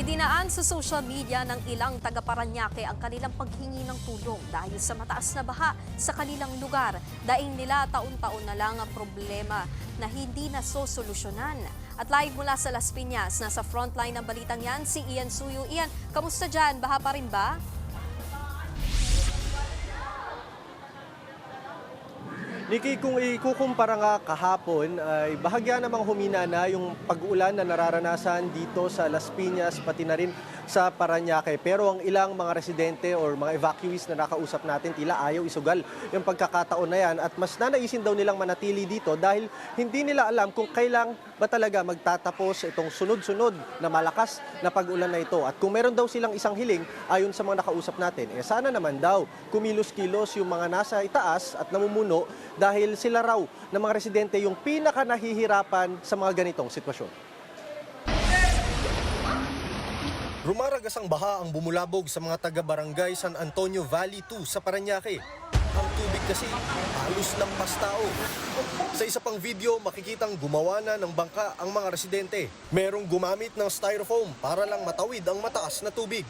Idinaan sa social media ng ilang taga-Parañaque ang kanilang paghingi ng tulong dahil sa mataas na baha sa kanilang lugar. Daing nila taon-taon na lang ang problema na hindi nasosolusyonan. At live mula sa Las Piñas, nasa frontline ng balitang yan, si Ian Suyo. Ian, kamusta dyan? Baha pa rin ba? Nikki, kung ikukumpara nga kahapon, ay bahagya namang humina na yung pag-ulan na nararanasan dito sa Las Piñas, pati na rin sa Parañaque. Pero ang ilang mga residente or mga evacuees na nakausap natin, tila ayaw isugal yung pagkakataon na yan. At mas nanaisin daw nilang manatili dito dahil hindi nila alam kung kailang ba talaga magtatapos itong sunod-sunod na malakas na pag-ulan na ito. At kung meron daw silang isang hiling, ayon sa mga nakausap natin, sana naman daw kumilos-kilos yung mga nasa itaas at namumuno dahil sila raw ng mga residente yung pinaka nahihirapan sa mga ganitong sitwasyon. Rumaragas ang baha ang bumulabog sa mga taga-barangay San Antonio Valley 2 sa Parañaque. Ang tubig kasi halos lampas tao. Sa isa pang video, makikitang gumawa na ng bangka ang mga residente. Merong gumamit ng styrofoam para lang matawid ang mataas na tubig.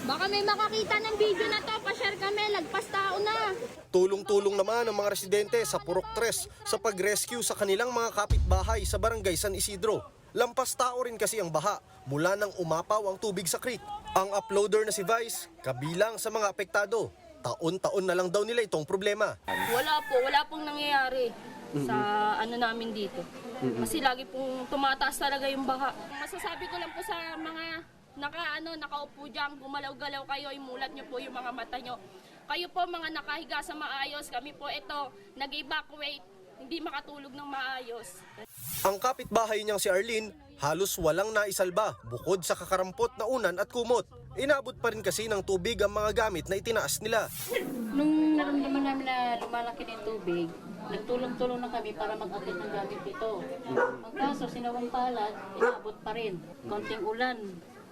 Baka may makakita ng video na to, pa-share kami, lagpas tao na. Tulong-tulong naman ang mga residente sa Purok 3 sa pag-rescue sa kanilang mga kapitbahay sa barangay San Isidro. Lampas tao rin kasi ang baha mula nang umapaw ang tubig sa creek. Ang uploader na si Vice, kabilang sa mga apektado. Taon-taon na lang daw nila itong problema. Wala pong nangyayari sa ano namin dito. Kasi lagi pong tumataas talaga yung baha. Masasabi ko lang po sa mga nakaupo diyan, gumalaw-galaw kayo, imulat niyo po yung mga mata niyo. Kayo po mga nakahiga sa maayos, kami po ito nag-evacuate, hindi makatulog ng maayos. Ang kapitbahay niyang si Arlene, halos walang naisalba bukod sa kakarampot na unan at kumot. Inabot pa rin kasi ng tubig ang mga gamit na itinaas nila. Nung naramdaman namin na lumalaki ng tubig, nagtulong-tulong na kami para mag-akit ng gamit dito. Ang kaso, sinawang palad, inabot pa rin. Konting ulan,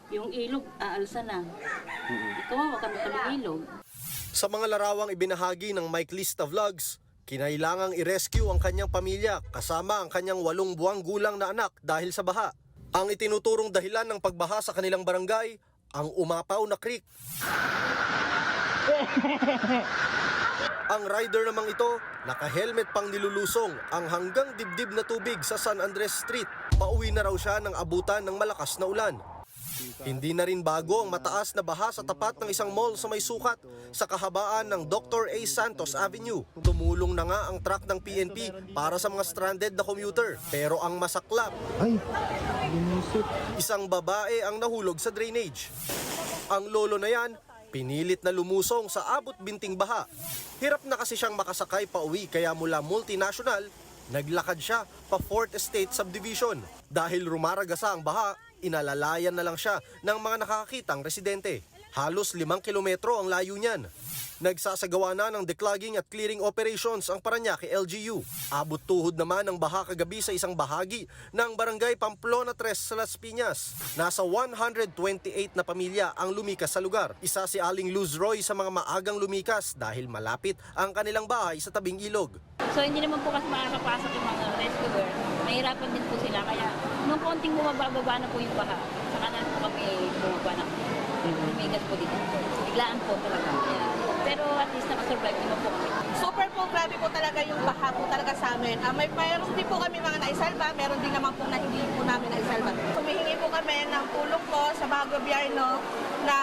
yung ilog, aalsa na. Ikaw, kami ilog. Sa mga larawang ibinahagi ng Mike Lista Vlogs, kinailangang i-rescue ang kanyang pamilya kasama ang kanyang 8 buwang gulang na anak dahil sa baha. Ang itinuturong dahilan ng pagbaha sa kanilang barangay, ang umapaw na creek. Ang rider namang ito, naka-helmet pang nilulusong ang hanggang dibdib na tubig sa San Andres Street. Pauwi na raw siya ng abutan ng malakas na ulan. Hindi na rin bago ang mataas na baha sa tapat ng isang mall sa may sukat sa kahabaan ng Dr. A. Santos Avenue. Tumulong na nga ang truck ng PNP para sa mga stranded na commuter. Pero ang masaklap, isang babae ang nahulog sa drainage. Ang lolo na yan, pinilit na lumusong sa abot binting baha. Hirap na kasi siyang makasakay pa uwi kaya mula multinational, naglakad siya pa 4th Estate Subdivision. Dahil rumaragasa ang baha, inalalayan na lang siya ng mga nakakakitang residente. Halos 5 kilometro ang layo niyan. Nagsasagawa na ng declogging at clearing operations ang Parañaque LGU. Abot tuhod naman ang baha kagabi sa isang bahagi ng barangay Pamplona 3 sa Las Piñas. Nasa 128 na pamilya ang lumikas sa lugar. Isa si Aling Luz Roy sa mga maagang lumikas dahil malapit ang kanilang bahay sa tabing ilog. So hindi naman po kasi makakapasok yung mga rescuer. Mahirapan din po sila. Kaya nung konting bumababa na po yung baha, saka na po kami bumaba na. Lumigas po dito. Biglaan po talaga. Pero at least nakasurvive naman po kami. Super po, grabe po talaga yung baha po talaga sa amin. Mayroon din po kami mga naisalba, meron din naman po na hindi po namin naisalba. Humihingi po kami ng tulong po sa mga gobyerno na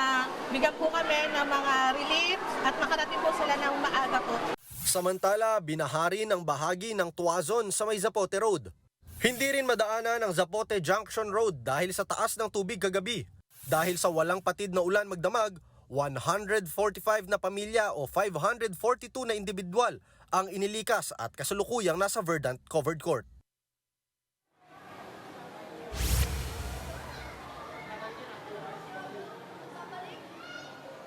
bigyan po kami ng mga relief at makarating po sila ng maaga po. Samantala, binahari ng bahagi ng Tuazon sa may Zapote Road. Hindi rin madaanan ang Zapote Junction Road dahil sa taas ng tubig kagabi. Dahil sa walang patid na ulan magdamag, 145 na pamilya o 542 na individual ang inilikas at kasalukuyang nasa Verdant Covered Court.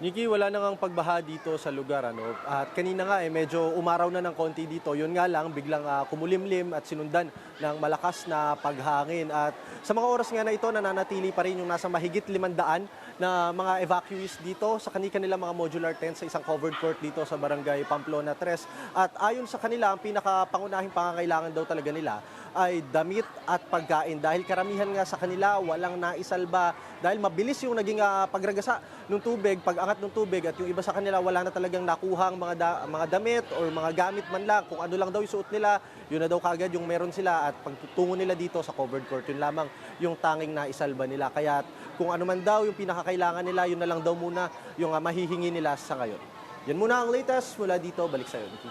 Nikki, wala na ngang pagbaha dito sa lugar. At kanina nga medyo umaraw na ng konti dito. Yun nga lang, biglang kumulimlim at sinundan ng malakas na paghangin. At sa mga oras nga na ito, nananatili pa rin yung nasa mahigit 500 na mga evacuees dito sa kanilang mga modular tents sa isang covered court dito sa barangay Pamplona 3. At ayon sa kanila, ang pinakapangunahing pangangailangan daw talaga nila ay damit at pagkain dahil karamihan nga sa kanila walang naisalba dahil mabilis yung naging pagragasa ng tubig, pag-angat ng tubig at yung iba sa kanila wala na talagang nakuhang mga damit or mga gamit man lang. Kung ano lang daw yung suot nila, yun na daw kagad yung meron sila at pagtutungo nila dito sa covered court, yun lamang yung tanging naisalba nila. Kaya kung ano man daw yung pinakakailangan nila, yun na lang daw muna yung mahihingi nila sa ngayon. Yan muna ang latest mula dito. Balik sa'yo, Nikki.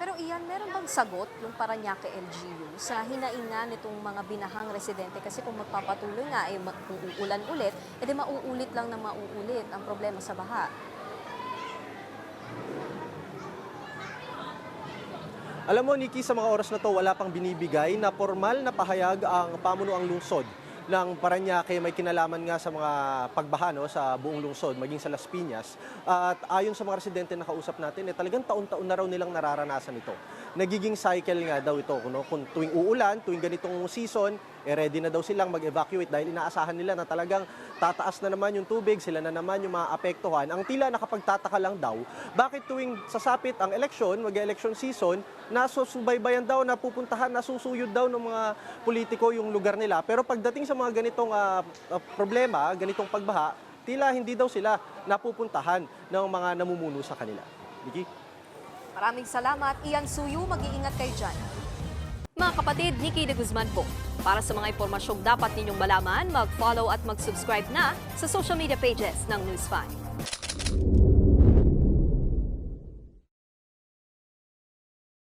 Pero iyan, meron bang sagot yung Parañaque LGU sa hinaingan nitong mga binahang residente? Kasi kung magpapatuloy nga, kung uulan ulit, edi mauulit lang na mauulit ang problema sa baha. Alam mo, Nikki, sa mga oras na to, wala pang binibigay na formal na pahayag ang pamunuang lungsod ng Parañaque. May kinalaman nga sa mga pagbaha sa buong lungsod, maging sa Las Piñas. At ayon sa mga residente na kausap natin, talagang taon-taon na raw nilang nararanasan ito. Nagiging cycle nga daw ito. Kung tuwing uulan, tuwing ganitong season, ready na daw silang mag-evacuate dahil inaasahan nila na talagang tataas na naman yung tubig, sila na naman yung maapektuhan. Ang tila nakapagtataka lang daw, bakit tuwing sasapit ang eleksyon, mag-election season, nasusubaybayan daw, napupuntahan, nasusuyod daw ng mga politiko yung lugar nila. Pero pagdating sa mga ganitong problema, ganitong pagbaha, tila hindi daw sila napupuntahan ng mga namumuno sa kanila. Vicky? Maraming salamat. Ian Suyu, mag-iingat kayo dyan. Mga kapatid, Nikki de Guzman po. Para sa mga impormasyong dapat ninyong malaman, mag-follow at mag-subscribe na sa social media pages ng News 5.